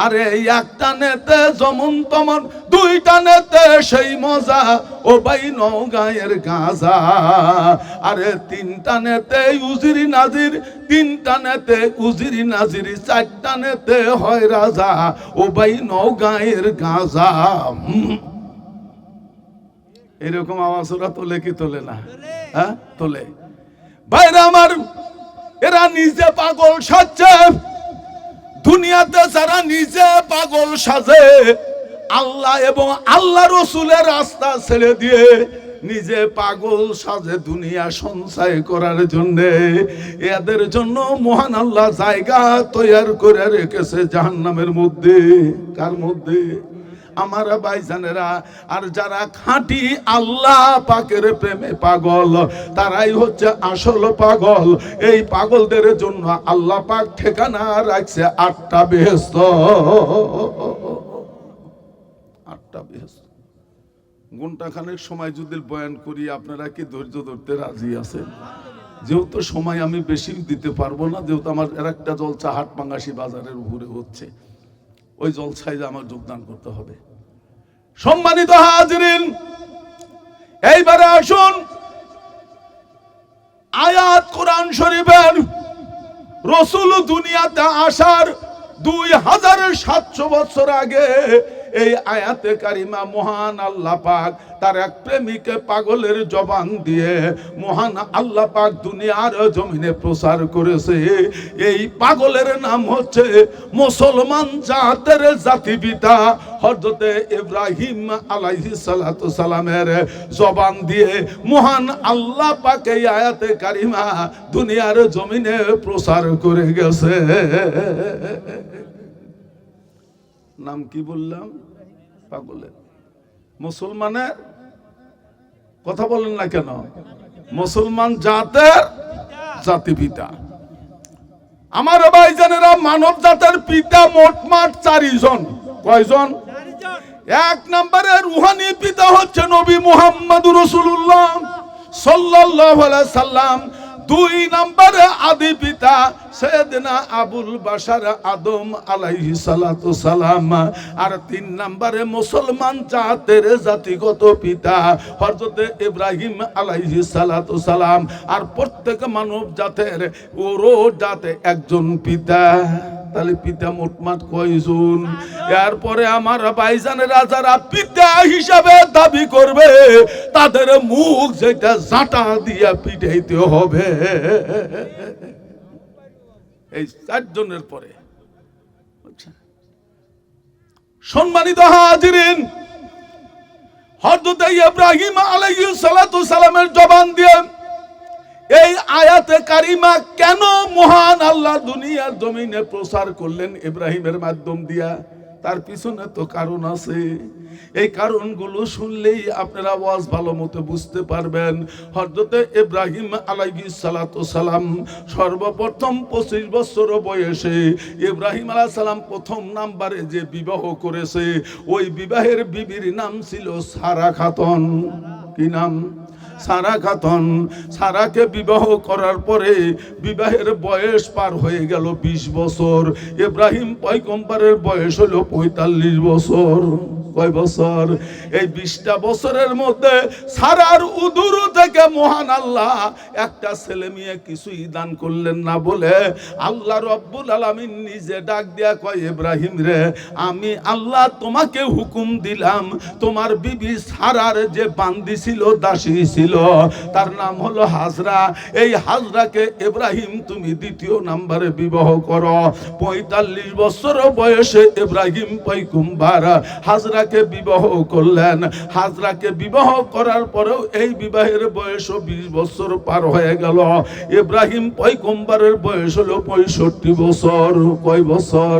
আরে একটা নেতে যেমন তেমন, দুইটা নেতে সেই মজা, ও ভাই নওগাঁয়ের গাঁজা। আরে তিনটা নেতে উজিরি নাজির, তিনটা নেতে উজিরি নাজির, চারটা নেতে হয় রাজা, ও ভাই নওগাঁয়ের গাঁজা। এরকম আওয়াজ ওরা তোলে কি তোলে না? হ্যাঁ তোলে। ভাইরা আমার, এরা নিজে পাগল সাজছে। দুনিয়াতে যারা নিজে পাগল সাজে, আল্লাহ এবং আল্লাহ রসুলের রাস্তা ছেড়ে দিয়ে নিজে পাগল সাজে দুনিয়া সঞ্চয় করার জন্য, এদের জন্য মহান আল্লাহ জায়গা তৈরি করে রেখেছে জাহান্নামের মধ্যে। কার মধ্যে? আমার ভাইজানেরা। আর যারা খাঁটি আল্লাহ পাকের প্রেমে পাগল, তারাই হচ্ছে আসল পাগল। এই পাগলদের জন্য আল্লাহ পাক ঠিকানা রাখছে 8টা বেহেশত। 8টা বেহেশত। ঘন্টাখানেক সময় যদি বয়ান করি, আপনারা কি ধৈর্য ধরতে রাজি আছেন? যেহেতু সময় আমি বেশি দিতে পারবো না, যেহেতু আমার একটা জলসা হাটপাঙ্গাসি বাজারের উপরে হচ্ছে, ওই জলসায় আমার যোগদান করতে হবে। সম্মানিত হাজিরিন, এইবারে আসুন আয়াত কোরআন শরীফের। রাসূল দুনিয়াতে আসার 2700 বছর আগে এই আয়াতে কারিমা মহান আল্লাহ পাক তার এক প্রেমিকে পাগলের জবান দিয়ে মহান আল্লাহ পাক দুনিয়ার জমিনে প্রচার করেছে। এই পাগলের নাম হচ্ছে মুসলমান জাতের জাতিপিতা হযরতে ইব্রাহিম আলাইহিস সালাতু সালামের জবান দিয়ে মহান আল্লাহ পাক এই আয়াতে কারিমা দুনিয়ার জমিনে প্রচার করে গেছে। নাম কি বললাম? পাগলের। মুসলমানের কথা বলেন না কেন? মুসলমান জাতের জাতিপিতা। আমার ভাইজানেরা, মানব জাতের পিতা মোটমাট 4 জন। কয়জন? 4 জন। 1 নম্বরে রুহানি পিতা হচ্ছে নবী মুহাম্মদুর রাসূলুল্লাহ সাল্লাল্লাহু আলাইহি সাল্লাম। 2 নম্বরে আদি পিতা সৈয়দনা আবুল বাশার আদম আলাইহিস সালাতু সালাম। আর 3 নম্বরে মুসলমান জাতের জাতিগত পিতা হযরতে ইব্রাহিম আলাইহিস সালাতু সালাম। আর প্রত্যেক মানব জাতের ওরও জাতে একজন পিতা। তাহলে পিতা মোটমাট কয়জন? এরপরে আমার ভাইজানেরা, যারা পিতা হিসাবে দাবি করবে তাদের মুখ যেটা জাটা দিয়া পিটাইতে হবে। এই 4 জনের পরে সম্মানিত হাজিরিন, হযরত ইব্রাহিম আলাইহিস সালাতু সালামের জবান দিয়ে এই আয়াতে কারিমা কেন মহান আল্লাহ দুনিয়ার জমিনে প্রচার করলেন ইব্রাহিমের মাধ্যম দিয়া? তার পিছনে তো কারণ আছে। এই কারণগুলো শুনলেই আপনারা ওয়াজ ভালো মতো বুঝতে পারবেন। হযরতে ইব্রাহিম আলাইহিস সালাতু সালাম সর্বপ্রথম 25 বছর বয়সে ইব্রাহিম আলাইহিস সালাম প্রথম নাম্বারে যে বিবাহ করেছে, ওই বিবাহের বিবির নাম ছিল সারা খাতুন। কি নাম? সারা খাতুন। সারাকে বিবাহ করার পরে বিবাহের বয়স পার হয়ে গেল 20 বছর। ইব্রাহিম পয়গম্বরের বয়স হলো 45 বছর। কয় বছর? এই 20টা বছরের মধ্যে সারার উদুর থেকে মহান আল্লাহ একটা ছেলে মেয়ে কিছুই দান করলেন না বলে আল্লাহ রব্বুল আলামিন নিজে ডাক দিয়া কয়, ইব্রাহিম রে, আমি আল্লাহ তোমাকে হুকুম দিলাম, তোমার বিবি সারার যে বান্দি ছিল, দাসী ছিল, তার নাম হলো হাজরা। এই হাজরাকে ইব্রাহিম তুমি 2য় নম্বরে বিবাহ করো। 45 বছর বয়সে ইব্রাহিম পয়গম্বর হাজরা বিবাহ করলেন। হাজরাকে বিবাহ করার পরেও এই বিবাহের বয়স 20 বছর পার হয়ে গেল। ইব্রাহিম পয়গম্বরের বয়স হলো 65 বছর। কয় বছর?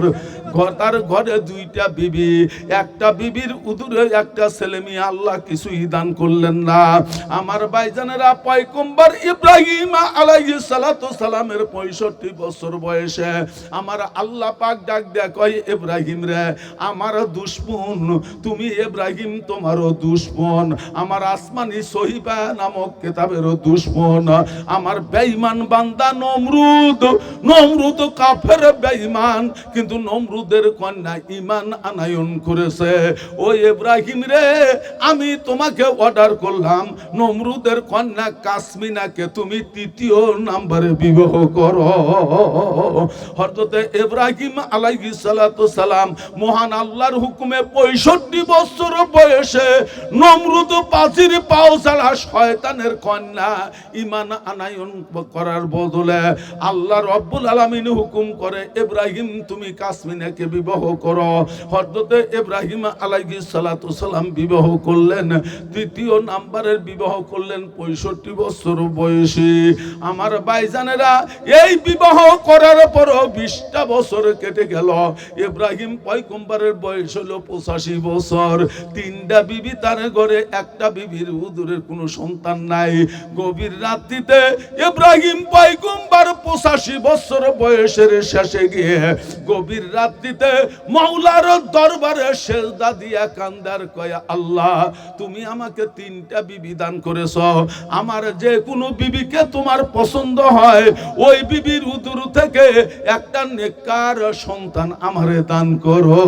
তার ঘরে 2টা বিবি। একটা বিবির উদুরে একটা ছেলে মেয়ে আল্লাহ কিছুই দান করলেন না। আমার ভাইজানেরা, পয়গম্বর ইব্রাহিম আলাইহিস সালাতু সালামের 65 বছর বয়সে আমার আল্লাহ পাক ডাক দেয়া কয়, ইব্রাহিম রে, আমার দুশমন তুমি। ইব্রাহিম তোমারও দুশমন, আমার আসমানি সহিফা নামক কিতাবেরও দুশমন। আমার বেঈমান বান্দা নমরুদ কাফের বেঈমান, কিন্তু নমরুদ নমরুদের কন্যা ঈমান আনায়ন করেছে। ও ইব্রাহিম রে, আমি তোমাকে অর্ডার করলাম নমরুদের কন্যা কাসমিনাকে তুমি তৃতীয় নম্বরে বিবাহ করো। হযরত ইব্রাহিম আলাইহিস সালাতু সালাম মহান আল্লাহর হুকুমে 65 বছর বয়সে নমরুদ পাজির পাও ছাড়া শয়তানের কন্যা ঈমান আনায়ন করার বদলে আল্লাহ রাব্বুল আলামিন হুকুম করে ইব্রাহিম তুমি কাসমিনাকে বিবাহ করো। হযরত ইব্রাহিম আলাইহিস সালাতু সালাম বিবাহ করলেন, তৃতীয় নাম্বারের বিবাহ করলেন 65 বছর বয়সী। আমার ভাইজানেরা, এই বিবাহ করার পর 20টা বছর কেটে গেল। ইব্রাহিম পয়গম্বরের বয়স হলো 85 বছর। 3টা বিবি তার ঘরে, একটা বিবির হুজুরের কোনো সন্তান নাই। গভীর রাত্রিতে ইব্রাহিম পয়গম্বর 85 বছর বয়সের শেষে গিয়ে গভীর রাত্রিতে মাওলার দরবারে সেজদা দিয়া কান্দার কয়, আল্লাহ তুমি আমাকে 3টা বিবি দান করেছ, আমার যে কোনো বিবিকে তোমার পছন্দ হয় ওই বিবির উদর থেকে একটা নেককার সন্তান আমারে দান করো।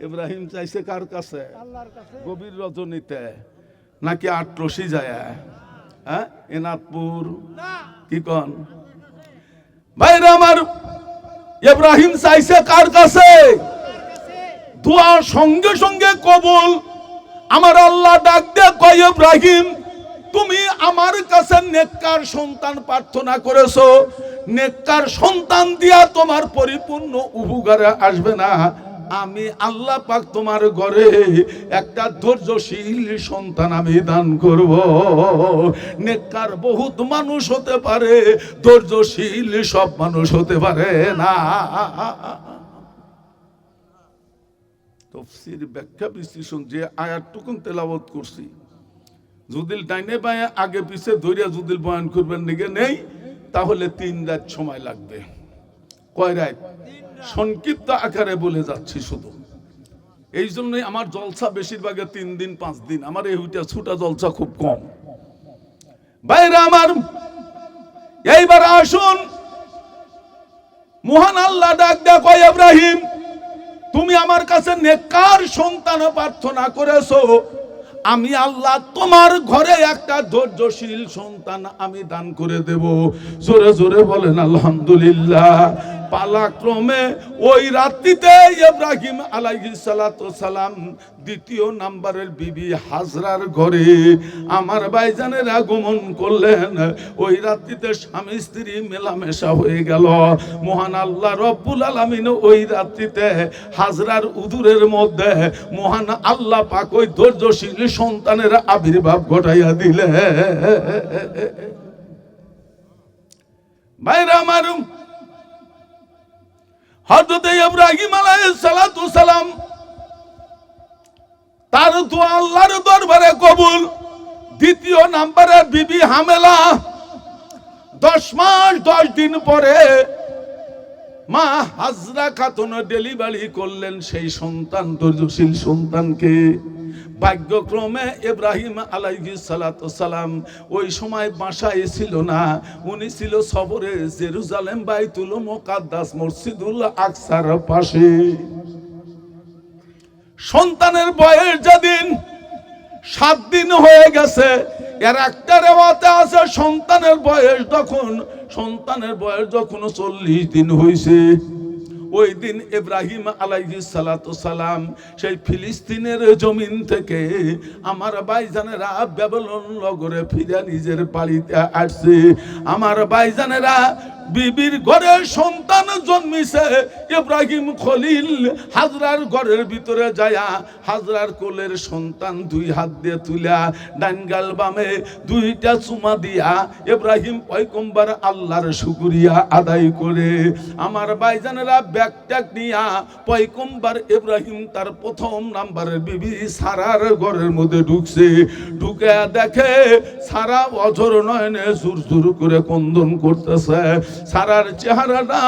ইব্রাহিম চাইছে কার কাছে? গভীর রজনীতে নাকি আটরশি যায়? হ্যাঁ, এনাথপুর কি কন ভাইরা আমার? ইব্রাহিম চাইছে কার কাছে? দোয়া সঙ্গে সঙ্গে কবুল। আমার আল্লাহ ডাক দিয়ে কয়, ইব্রাহিম তুমি আমার কাছে নেককার সন্তান প্রার্থনা করেছো, নেককার সন্তান দিয়া তোমার পরিপূর্ণ উপকারে আসবে না। আমি আল্লাহ পাক তোমার ঘরে একটা ধৈর্যশীল সন্তান আমি দান করব। নেককার বহুত মানুষ হতে পারে, ধৈর্যশীল সব মানুষ হতে পারে না। তাফসীর ব্যাখ্যা বিশ্লেষণ যে আয়াতটুকুন তেলাওয়াত করছি, যদি ডাইনে বাঁয়ে আগে পিছে ধরিয়া যদি বয়ান করবেন নিগে নেই, তাহলে 3 রাত সময় লাগবে। কয় রাত? সংক্ষিপ্ত আকারে বলে যাচ্ছি শুধু। এই জন্যই আমার জলসা বেশিরভাগে 3 দিন 5 দিন, আমার এই ছুটা জলসা খুব কম। ভাইরা আমার, এইবার আসুন, মহান আল্লাহ ডাক দেয়া কয়, ইব্রাহিম তুমি আমার কাছে নেককার সন্তান প্রার্থনা করেছো, আমি আল্লাহ তোমার ঘরে একটা ধৈর্যশীল সন্তান আমি দান করে দেব। জোরে জোরে বলেন আলহামদুলিল্লাহ। পালাক্রমে ওই রাত্রিতে ইব্রাহিম আলাইহিস সালাতু সালাম দ্বিতীয় নাম্বারের বিবি হাজরার ঘরে আমার ভাইজানের আগমন করলেন। ওই রাত্রিতে স্বামী স্ত্রী মেলামেশা হয়ে গেল। মহান আল্লাহ রব্বুল আলামিন ওই রাত্রিতে হাজরার উদুরের মধ্যে মহান আল্লাহ পাক ওই ধৈর্যশীল সন্তানের আবির্ভাব ঘটাইয়া দিলে। ভাইরা আমার, হযরত ইব্রাহিম আলাইহিস সালাতু সালাম তার দোয়া আল্লাহর দরবারে কবুল। দ্বিতীয় নম্বরে বিবি হামেলা, 10 মাস 10 দিন পরে মা হাজরা খাতুন ডেলিভারি করলেন সেই সন্তান, ধৈর্যশীল সন্তানকে। ভাগ্যক্রমে ইব্রাহিম আলাইহিস সালাতু সালাম ওই সময় বাসায় ছিল না, উনি ছিল সফরে জেরুজালেম বাইতুল মুকাদ্দাস মসজিদুল আকসার পাশে। সন্তানের বয়স যেদিন 7 দিন হয়ে গেছে, এর একটা রেওয়াতে আছে সন্তানের বয়স যখন 40 দিন হয়েছে, ওই দিন ইব্রাহিম আলাইহিস সালাতু সালাম সেই ফিলিস্তিনের জমিন থেকে আমার ভাইজানেরা বেবলন নগরে ফিরে নিজের বাড়িতে আসছে। আমার ভাইজানেরা বিবির ঘরে সন্তান জন্মিছে। ইব্রাহিম খলিল হাজরার ঘরের ভিতরে যায়া হাজরার কোলের সন্তান 2 হাত দিয়ে তুলা ডান গাল বামে 2টা চুমা দিয়া ইব্রাহিম পয়গম্বর আল্লাহর শুকরিয়া আদায় করে আমার ভাইজানেরা ব্যাগট্যাগ নিয়া পয়গম্বর ইব্রাহিম তার প্রথম নাম্বারের বিবি সারার ঘরের মধ্যে ঢুকছে। ঢুকে দেখে সারা অঝর নয়নে জোর জোর করে কন্দন করতেছে। সারার চেহারাটা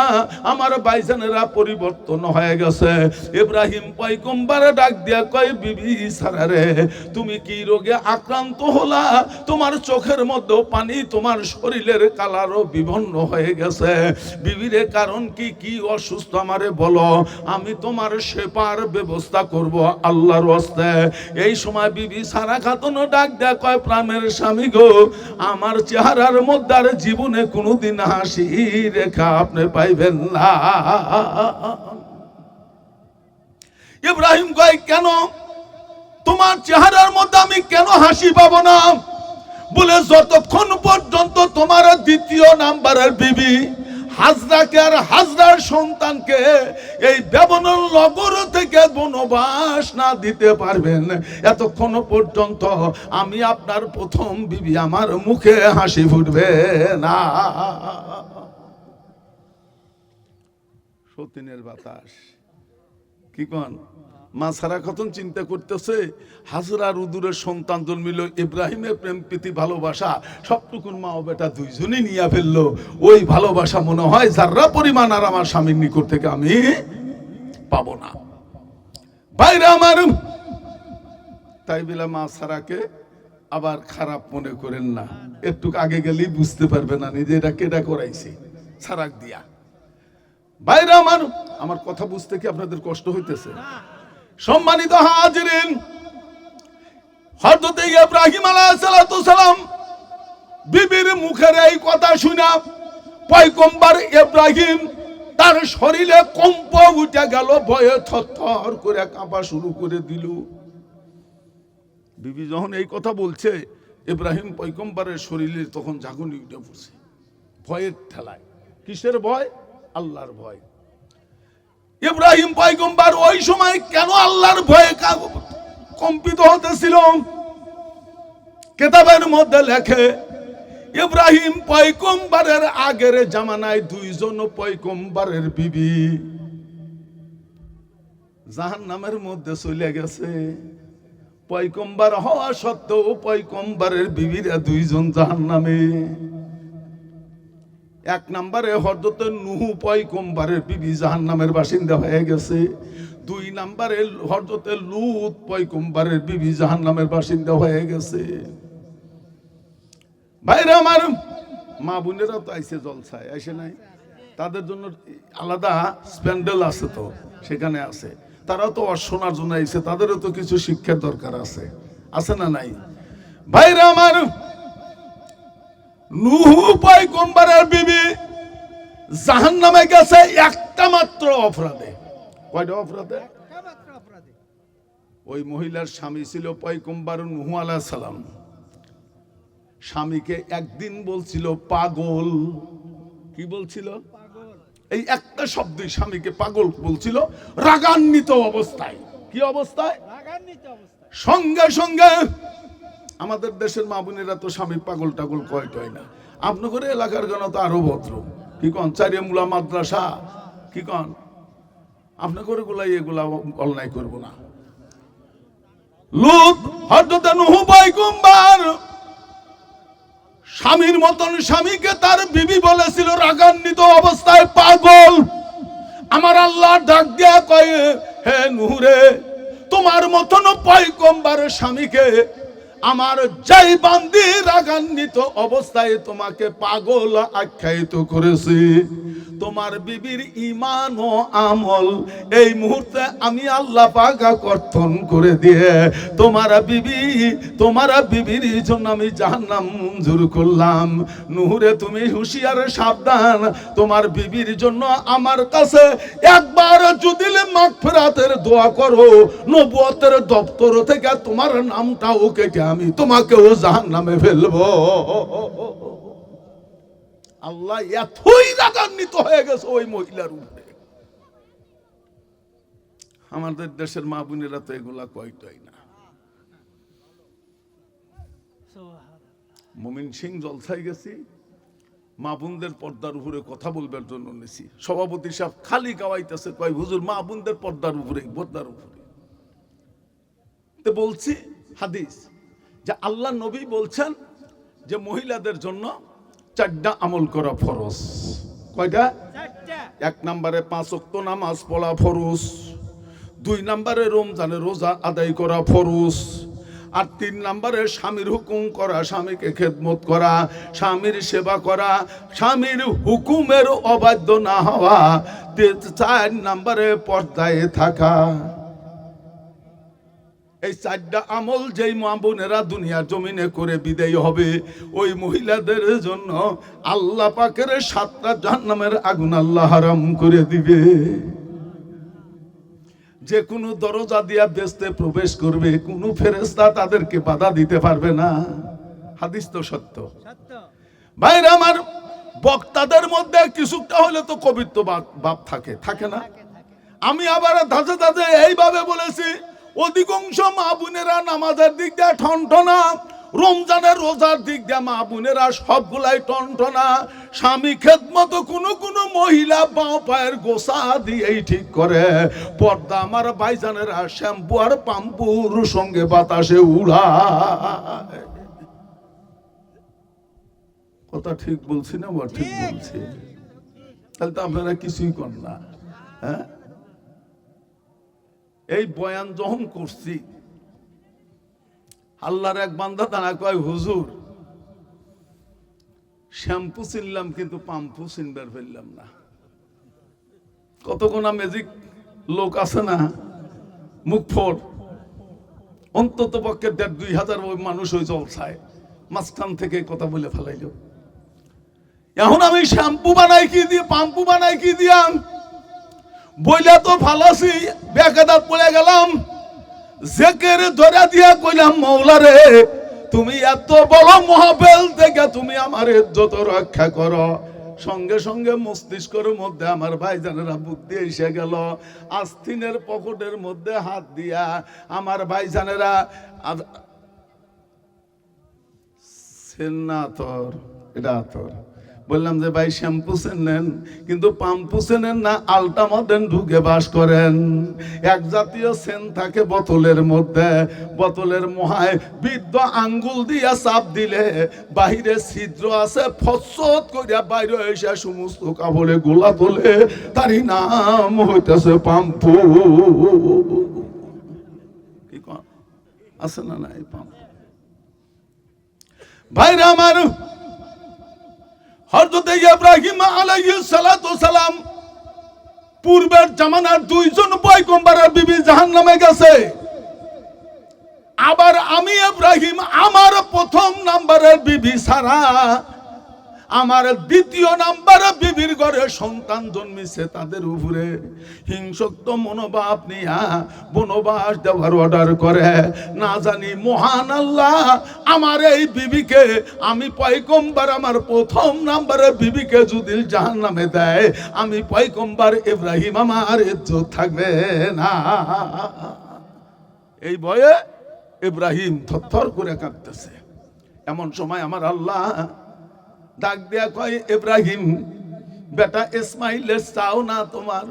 আমার ভাইজানেরা পরিবর্তন হয়ে গেছে। ইব্রাহিম পয়গম্বর ডাক দিয়া কয়, বিবি সারা রে, তুমি কি রোগে আক্রান্ত হলা? তোমার চোখের মধ্যে পানি, তোমার শরীরের কালারও বিভিন্ন হয়ে গেছে। বিবিরে কারণ কি, কি অসুস্থ আমারে বলো, আমি তোমার সেবার ব্যবস্থা করব আল্লাহর ওয়াস্তে। এই সময় বিবি সারা খাতুন ডাক দেয়া কয়, প্রাণের স্বামী গো, আমার চেহারার মধ্যে আর জীবনে কোনোদিন হাসি রেখা আপনি পাইবেন না। ইব্রাহিম কয়, কেন? তোমার চেহারার মধ্যে আমি কেন হাসি পাবো না? বলে, যতক্ষণ পর্যন্ত তোমার দ্বিতীয় নাম্বারের বিবি হাজরাকে আর হাজরার সন্তানকে এই বেবনল নগর থেকে বনবাস না দিতে পারবেন, এতক্ষণ পর্যন্ত আমি আপনার প্রথম বিবি, আমার মুখে হাসি ফুটবে না। সতীনের বাতাস কি কন? মা সারা কতন চিন্তা করতেছে, হাজরার উদুরের সন্তান জন্মিল, ইব্রাহিমের প্রেম প্রীতি ভালোবাসা সবটুকুন মা ও বেটা দুইজনই নিয়ে ফেললো। ওই ভালোবাসা মনে হয় যারা পরিমাণ আর আমার স্বামীর নিকট থেকে আমি পাবো না। ভাইরা আমার, তাই বলে মা সারাকে আবার খারাপ মনে করেন না, একটু আগে গেলেই বুঝতে পারবে না নিজে এটা কেডা করাইছে সারাক দিয়া। ভাইরা আমার, আমার কথা বুঝতে কি আপনাদের কষ্ট হইতেছে? সম্মানিত হাজিরিন, হযরত ইব্রাহিম আলাইহিস সালাম বিবির মুখের এই কথা শুনা পয়গম্বর ইব্রাহিম তার শরীরে কম্প উঠে গেল, ভয়ে থরথর করে কাঁপা শুরু করে দিল। বিবি যখন এই কথা বলছে, ইব্রাহিম পয়গম্বরের শরীরে তখন ঝাঁকুনি উঠে পড়ছে ভয়ের ঠেলায়। কিসের ভয়? আল্লাহর ভয়। ইব্রাহিম পয়গম্বর ওই সময় কেন আল্লাহর ভয়ে কম্পিত হতেছিল? কিতাবের মধ্যে লেখে, ইব্রাহিম পয়গম্বরের আগের জামানায় দুইজন পয়গম্বরের বিবি জাহান্নামের মধ্যে চলে গেছে। পয়গম্বর হওয়া সত্ত্বেও পয়গম্বরের বিবিরা দুইজন জাহান্নামে। এক নম্বরে হযরত নূহ পয়গম্বরের বিবি জাহান্নামের বাসিন্দা হয়ে গেছে। দুই নম্বরে হযরত লূত পয়গম্বরের বিবি জাহান্নামের বাসিন্দা হয়ে গেছে। ভাইরা আমার, মা বোনেরা তো আইসে জলসায়, আইসে নাই? তাদের জন্য আলাদা স্প্যান্ডেল আছে, তো সেখানে আছে। তারাও তো শোনার জন্য আইসে, তাদেরও তো কিছু শিক্ষার দরকার আছে, আছে না নাই? ভাইরা আমার, নূহ পয়গম্বরের বিবি জাহান্নামে গেছে একটা মাত্র অপরাধে। কয়টা অপরাধে? ওই মহিলার স্বামী ছিল পয়গম্বর নূহ আলাইহিস সালাম। স্বামীকে একদিন বলছিল পাগল। কি বলছিল? এই একটা শব্দই স্বামীকে পাগল বলছিল, রাগান্বিত অবস্থায়। কি অবস্থায়? সঙ্গে সঙ্গে আমাদের দেশের মা বোনেরা তো স্বামী পাগল টাগল কয়টাই না। আপনাদের এলাকার গান তো আরো ভদ্র। কি কন? চারিয়ামুলা মাদ্রাসা কি কন? আপনাদের গুলাই এগুলা অন্যায় করবো না। লূত হযরত নূহ পয়গম্বর স্বামীর মতন স্বামীকে তার বিবি বলেছিল রাগান্বিত অবস্থায় পাগল। আমার আল্লাহ ডাক দিয়া কয়, হে নূহ রে, তোমার মতন পয়গম্বর স্বামীকে আমার যেই বান্দি রাগান্বিত অবস্থায় তোমাকে পাগল আখ্যায়িত করেছি, তোমার বিবির ঈমান ও আমল এই মুহূর্তে আমি আল্লাহ পাক কর্তন করে দিয়ে তোমার বিবির জন্য আমি জাহান্নাম মঞ্জুর করলাম। নূহ রে, তুমি হুঁশিয়ার, সাবধান। তোমার বিবির জন্য আমার কাছে একবার যদি মাগফিরাতের দোয়া করো, নবুয়তের দপ্তর থেকে তোমার নামটাও কেটে আমি তোমাকেও জাহান্নামে ফেলবো। আল্লাহ এতই রাগান্বিত হয়ে গেছে ওই মহিলার উপরে। আমাদের দেশের মা বোনেরা তো এগুলা কয়টাই না। মুমিন সিং জলসায় গেছি, মা বোনদের পর্দার উপরে কথা বলবার জন্য নিছি। সভাপতি সাহেব খালি গাওয়াইতেছে, কয় হুজুর মা বোনদের পর্দার উপরে তো বলছি হাদিস যে আল্লাহ নবী বলছেন যে মহিলাদের জন্য 4টা আমল করা ফরজ। কয়টা? এক নম্বরে 5 ওয়াক্ত নামাজ পড়া ফরজ, 2 নম্বরে রমজানের রোজা আদায় করা ফরজ, আর 3 নম্বরে স্বামীর হুকুম করা, স্বামীকে খেদমত করা, স্বামীর সেবা করা, স্বামীর হুকুমের অবাধ্য না হওয়া, 4 নম্বরে পর্দায় থাকা। এই 4টা আমল যেই মা বোনেরা দুনিয়ার জমিনে করে বিদায় হবে, ওই মহিলাদের জন্য আল্লাহ পাকের 7টা জাহান্নামের আগুন আল্লাহ হারাম করে দিবে। যে কোনো দরজা দিয়া বেস্তে প্রবেশ করবে, কোনো ফেরেশতা তাদেরকে বাধা দিতে পারবে না। হাদিস তো সত্য। ভাইরা আমার, বক্তাদের মধ্যে কিছুটা হলে তো কবিত্ব ভাব থাকে না? আমি আবার ধাঁচে ধাঁচে এইভাবে বলেছি, অধিকাংশ মা বোনেরা নামাজের দিক দিয়ে ঠনঠনা, রমজানের রোজার দিক দিয়ে মা বোনেরা সবগুলাই টনটনা। স্বামী খেদমত কোনো মহিলা বাঁ পায়ের গোসা দিয়েই ঠিক করে। পর্দা আমার ভাইজানেরা শ্যাম্পু আর পাম্পুর সঙ্গে বাতাসে উড়ায়। কথা ঠিক বলছি না? ঠিক বলছি। তাহলে তো আপনারা কিছুই করেন না। হ্যাঁ, এই বয়ান যখন করছি, আল্লাহর এক বান্দা দাঁড়া কয়, হুজুর শ্যাম্পু চিনলাম কিন্তু পাম্পু চিনবার ফেললাম না। কতগুনা ম্যাজিক লোক আছে না, মুখ ফোর, অন্তত পক্ষে 1,500 মানুষ ওই জলসায় মাঝখান থেকে কথা বলে ফেলাইল। এখন আমি শ্যাম্পু বানাই কি দিয়ে, পাম্পু বানাই কি দিয়াম বইলা তো ফালাসি, বেকাদার পড়ে গেলাম। জেকের ধরে দিয়া কইলাম, মওলা রে তুমি এত বড় মহাবেল থেকে তুমি আমার ইজ্জত রক্ষা করো। সঙ্গে সঙ্গে মস্তিষ্কের মধ্যে আমার ভাইজানেরা বুদ্ধি এসে গেল। আস্তিনের পকেটের মধ্যে হাত দিয়া আমার ভাইজানেরা, সেনা তোর এটা তোর, বললাম যে ভাই শ্যাম্পু চেনেন কিন্তু পাম্পু চেনেন না, আলটা মডেন ঢুকে বাস করেন। এক জাতীয় সেন থাকে বোতলের মধ্যে, বোতলের মহায় বৃদ্ধ আঙ্গুল দিয়া চাপ দিলে বাহিরে ছিদ্র আছে, ফসত করিয়া বাইরে এসে সমস্ত কাপড়ে গোলা তোলে, তারই নাম হইতেছে পাম্পু। কি আছে না নাই পাম্পু? ভাইরা আমার, হযরত ইব্রাহিম আলাইহিস সালাতু সালাম পূর্বের জামানার 2 জন পয়গম্বরের বিবি জাহান্নামে গেছে। আবার আমি ইব্রাহিম আমার 1ম নাম্বারের বিবি সারা, আমার 2য় নাম্বারের বিবির ঘরে সন্তান জন্মিছে, তাদের উপরে হিংসুক মনোভাব নিয়া বনবাস দেওয়ার অর্ডার করে। না জানি মহান আল্লাহ আমার এই বিবিকে, আমি পয়গম্বর, আমার 1ম নাম্বারের বিবিকে যদি জাহান্নামে দেয়, আমি পয়গম্বর ইব্রাহিম আমার ইজ্জত থাকবে না। এই ভয়ে ইব্রাহিম থরথর করে কাঁপতেছে। এমন সময় আমার আল্লাহ ডাক দিয়া কয়, ইব্রাহিম বেটা ইসমাইলের চাও না, তোমার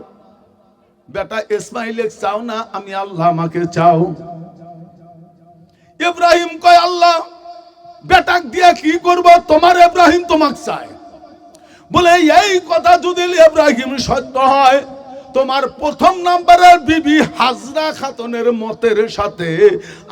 বেটা ইসমাইলের চাও না, আমি আল্লাহ আমাকে চাও। ইব্রাহিম কয়, আল্লাহ বেটাক দিয়া কি করব, তোমার ইব্রাহিম তোমাকে চায়। বলে এই কথা যদি ইব্রাহিম সত্য হয়, তোমার 1ম নাম্বারের বিবি হাজরা খাতুনের মতের সাথে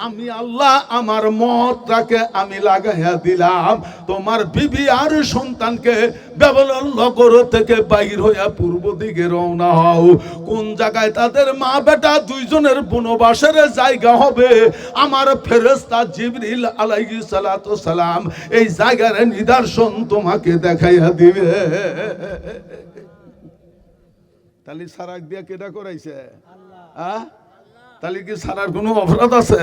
আমি আল্লাহ আমার মতটাকে আমি লাগাইয়া দিলাম। তোমার বিবি আর সন্তানকে বাবিলন নগর থেকে বাইর হইয়া পূর্ব দিকে রওনা হও। কোন জায়গায় তাদের মা বেটা 2 জনের বনবাসের জায়গা হবে, আমার ফেরেশতা জিবরিল আলাইহিস সালাতু সালাম এই জায়গার নিদর্শন তোমাকে দেখাইয়া দিবে। তাহলে সারাক দিয়া কেডা করাইছে? আল্লাহ। তাহলে কি সারার কোনো অপরাধ আছে?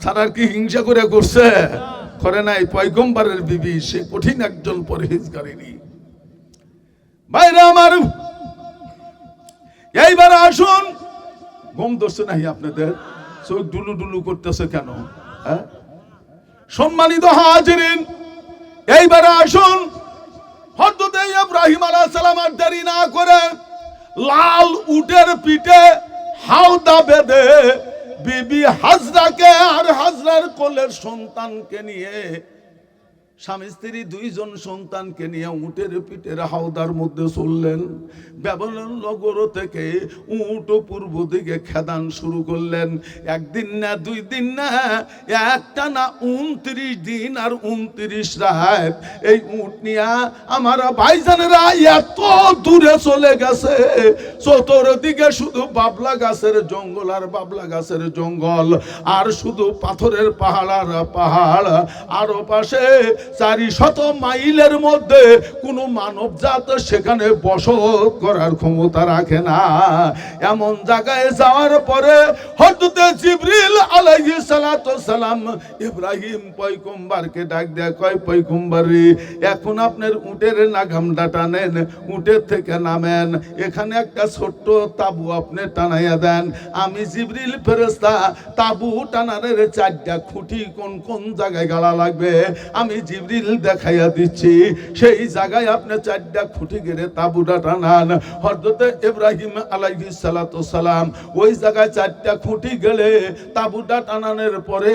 সারার কি হিংসা করে করছে? করে নাই। পয়গম্বরের বিবি, সে কঠিন একজন পরহেজগারিনী। ভাইরা আমার, এইবার আসুন। ঘুম ধরছে নাহি আপনাদের? চোখ ডুলু ডুলু করতেছে কেন? হ্যাঁ, সম্মানিত হাজিরিন, এইবার আসুন। হযরত ইব্রাহিম আলাইহিস সালাম আর দেরি না করে লাল উটের পিঠে হাওদা বেঁধে বিবি হাজরাকে আর হাজরার কোলের সন্তানকে নিয়ে স্বামী স্ত্রী দুইজন সন্তানকে নিয়ে উটের পিঠের হাওদার মধ্যে চললেন। ব্যাবিলন নগর থেকে উট পূর্ব দিকে খেদান শুরু করলেন। একদিন না, দুই দিন না, একটানা 29 দিন আর 29 রাত এই উট নিয়ে আমার ভাইজানেরা এত দূরে চলে গেছে, চতুর্দিকে শুধু বাবলা গাছের জঙ্গল আর বাবলা গাছের জঙ্গল, আর শুধু পাথরের পাহাড় আর পাহাড়। আরো পাশে 400 মাইলের মধ্যে কোনো মানব জাত সেখানে বসত করার ক্ষমতা রাখে না। এমন জায়গায় যাওয়ার পরে হযরতে জিবরিল আলাইহিস সালাতু সালাম ইব্রাহিম পয়গম্বরকে ডাক দেয়া কয়, পয়গম্বর রে, এখন আপনার উটের লাগামটা টানেন, উটের থেকে নামেন, এখানে একটা ছোট্ট তাবু আপনি টানাইয়া দেন। আমি জিবরিল ফেরেশতা তাবু টানারের 4টা খুঁটি কোন কোন জায়গায় গালা লাগবে আমি জিবরিল দেখাইয়া দিচ্ছি। সেই জায়গায় আপনি 4টা খুঁটি গেড়ে তাবুটা টানান। হযরতে ইব্রাহিম আলাইহিস সালাতু সালাম ওই জায়গায় 4টা খুঁটি গেলে তাবুটা টানানোর পরে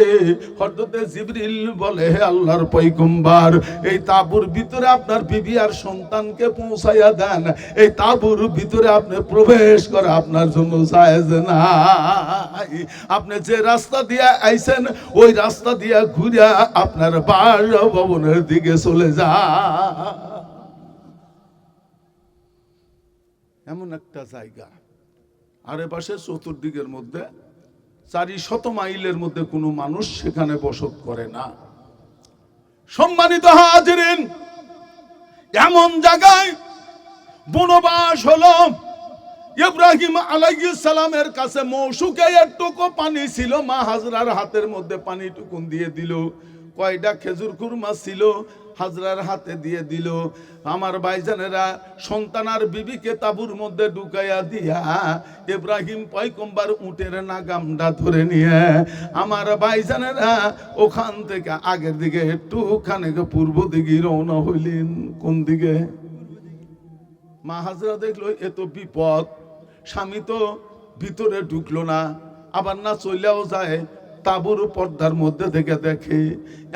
হযরতে জিবরিল বলে, হে আল্লাহর পয়গম্বর, এই তাবুর ভিতরে আপনার বিবি আর সন্তানকে পৌঁছাইয়া দেন। এই তাবুর ভিতরে আপনি প্রবেশ করা আপনার জন্য জায়েজ না। আপনি যে রাস্তা দিয়ে আইছেন ওই রাস্তা দিয়ে ঘুরে আপনার বাসভবনের দিকে চলে যা। এমন একটা জায়গা, আরে পাশে চতুর্দিকের মধ্যে 400 মাইলের মধ্যে কোনো মানুষ সেখানে বসত করে না। সম্মানিত হাজিরিন, এমন জায়গায় বনবাস হলো। ইব্রাহিম আলাইহিস সালামের কাছে মৌসুকে একটুকু পানি ছিল, মা হাজরার হাতের মধ্যে পানিটুকুন দিয়ে দিল। কয়টা খেজুর কুরমা ছিল হাজরার হাতে দিয়ে দিল। আমার ভাইজানেরা সন্তান আর বিবিকে তাবুর মধ্যে ঢুকাইয়া দিয়া ইব্রাহিম পয়গম্বর উটের নাগামটা ধরে নিয়ে আমার ভাইজানেরা ওখান থেকে আগের দিকে একটুখানি পূর্ব দিকে রওনা হইলেন। কোন দিকে? মা হাজরা দেখলো এ তো বিপদ, স্বামী তো ভিতরে ঢুকলো না, আবার না চলেও যায়, তাবুর পর্দার মধ্যে থেকে দেখে।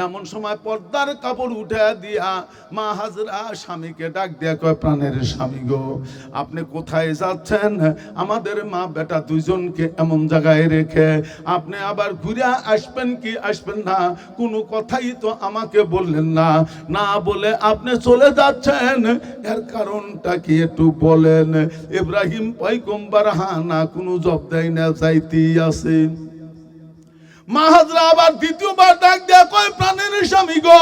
এমন সময় পর্দার কাপড় উঠে দিয়া মা হাজরা স্বামীকে ডাক দিয়া কয়, প্রাণের স্বামী গো, আপনি কোথায় যাচ্ছেন? আমাদের মা বেটা দুইজনকে এমন জায়গায় রেখে আপনি আবার ঘুরে আসবেন কি আসবেন না, কোনো কথাই তো আমাকে বললেন না। না বলে আপনি চলে যাচ্ছেন, এর কারণটা কি একটু বলেন? ইব্রাহিম পয়গম্বর না কোনো জবাব দেয় না, যাইতেই আছে। মা হাজরা আবার দ্বিতীয়বার ডাক দেয়া কয়, প্রাণের স্বামী গো,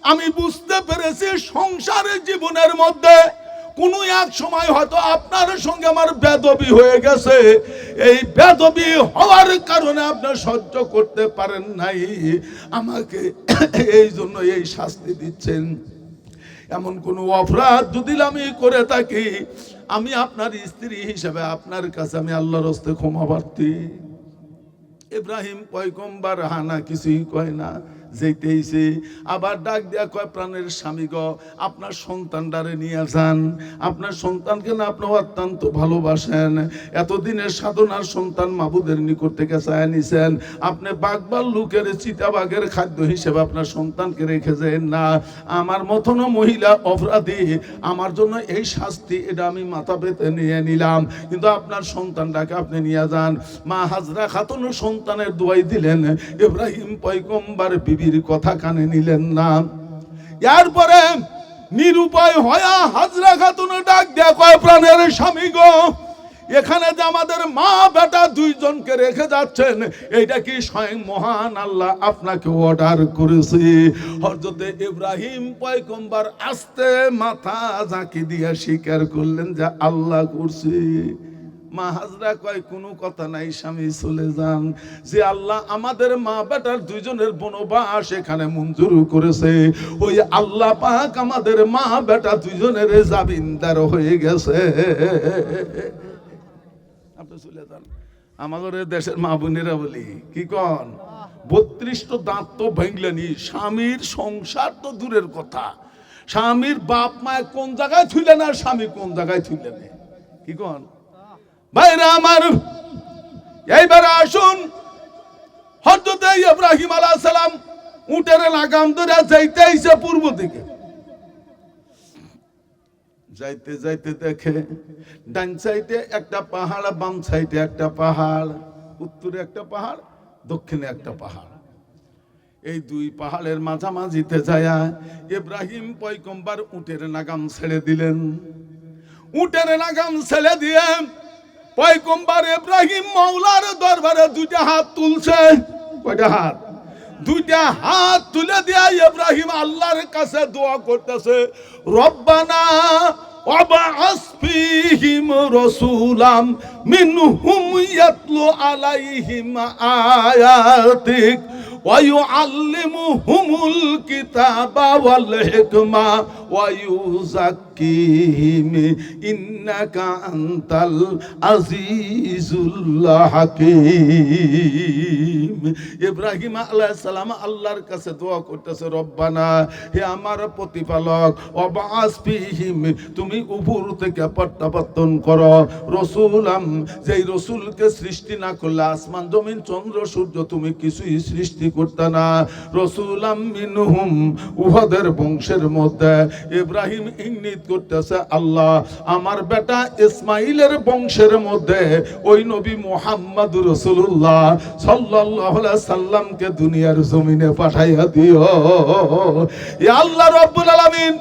আমি বুঝতে পেরেছি সংসারের জীবনের মধ্যে কোনো এক সময় হয়তো আপনার সঙ্গে আমার বেদবি হয়ে গেছে। এই বেদবি হওয়ার কারণে আপনি সহ্য করতে পারেন নাই, আমাকে এই জন্য এই শাস্তি দিচ্ছেন। এমন কোন অপরাধ যদি আমি করে থাকি, আমি আপনার স্ত্রী হিসেবে আপনার কাছে আমি আল্লাহর হস্তে ক্ষমা প্রার্থী। ইব্রাহিম পয়গম্বর হানা কিছুই কয় না, যেতেইছে। আবার ডাক দেয়া কয়, প্রাণের স্বামী গো, আপনার সন্তানটারে নিয়ে যান। আপনার সন্তানকে না আপনি অত্যন্ত ভালোবাসেন, এতদিনের সাধনার সন্তান মাবুদের নিকট থেকে চায় নিছেন। আপনি বাঘবাল লোকের চিতাবাঘের খাদ্য হিসেবে আপনার সন্তানকে রেখে যান না। আমার মতন মহিলা অপরাধী, আমার জন্য এই শাস্তি, এটা আমি মাথা পেতে নিয়ে নিলাম, কিন্তু আপনার সন্তানটাকে আপনি নিয়ে যান। মা হাজরা খাতুন সন্তানের দোয়াই দিলেন, ইব্রাহিম পয়গম্বর বিবির কথা কানে নিলেন না। এরপরে নিরুপায় হয়া হাজরা খাতুন ডাক দেয়া কয়, প্রাণের স্বামী গো, এখানে যে আমাদের মা বেটা দুইজনকে রেখে যাচ্ছেন, এইটা কি স্বয়ং মহান আল্লাহ আপনাকে অর্ডার করেছে? হযরতে ইব্রাহিম পয়গম্বর আস্তে মাথা ঝাঁকি দিয়ে স্বীকার করলেন যে আল্লাহ করছে। মা হাজরা কয়, কোনো কথা নাই স্বামী, চলে যান। যে আল্লাহ আমাদের মা বেটার দুইজনের বনবাস এখানে মঞ্জুর করেছে, ওই আল্লাহ পাক আমাদের মা বেটা দুইজনের জামিনদার হয়ে গেছে। আপনি চলে যান। আমাদের দেশের মা বোনেরা বলি কি কন, 32টা দাঁত তো ভাঙলেনি, স্বামীর সংসার তো দূরের কথা, স্বামীর বাপ মায় কোন জায়গায় থুইলেন আর স্বামী কোন জায়গায় থুইলেন, কি কন ভাইরা আমার? এইবার আসুন, হযরত ইব্রাহিম আলাইহিস সালাম উটের লাগাম ধরে যাইতে আইছে পূর্ব দিকে। যাইতে যাইতে দেখে ডান সাইডে একটা পাহাড়, বাম সাইডে একটা পাহাড়, উত্তরে একটা পাহাড়, দক্ষিণে একটা পাহাড়। এই দুই পাহাড়ের মাঝামাঝিতে যায়া ইব্রাহিম পয়গম্বর উটের লাগাম ছেড়ে দিলেন। উটের লাগাম ছেড়ে দিয়ে পয়গম্বর ইব্রাহিম মাওলার দরবারে দুইটা হাত তুলছে। কয়টা হাত? দুইটা হাত তুলে দিয়া ইব্রাহিম আল্লাহর কাছে দোয়া করতেছে, রব্বানা ওয়াবআস ফীহিম রাসূলাম মিনহুম ইয়াতলু আলাইহিম আয়াতিক ওয়া ইউআল্লিমুহুমুল কিতাবা ওয়াল হিকমা ওয়া ইউযাক্কিহিম ইন্নাকা আনতাল আজিজুল হাকীম। ইব্রাহিম আলাইহিস সালাম আল্লাহর কাছে দোয়া করতেছে, রব্বানা, হে আমার প্রতিপালক, ওয়াবআস ফীহিম, তুমি উপর থেকে প্রত্যাবর্তন করো রাসূলাম, যেই রাসূলকে সৃষ্টি না করলে আসমান জমিন চন্দ্র সূর্য তুমি কিছুই সৃষ্টি করতে না, রাসূলাম মিনহুম, উহাদের বংশের মধ্যে। ইব্রাহিম ইঙ্গিত করতেছে, আল্লাহ আমার বেটা ইসমাইলের বংশের মধ্যে ওই নবী মুহাম্মদুর রাসূলুল্লাহ সাল্লাল্লাহু আলাইহি সাল্লামকে দুনিয়ার জমিনে পাঠাইয়া দিও। ইয়া আল্লাহ রাব্বুল আলামিন,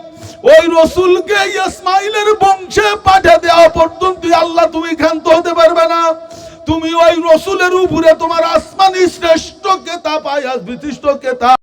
ওই রাসূলকে ইসমাইলের বংশে পাঠিয়ে দেওয়া পর্যন্ত আল্লাহ তুমি ক্ষান্ত হতে পারবে না। তুমি ওই রাসূলের উপরে তোমার আসমানি শ্রেষ্ঠ কিতাব, আয়াত বিশিষ্ট কিতাব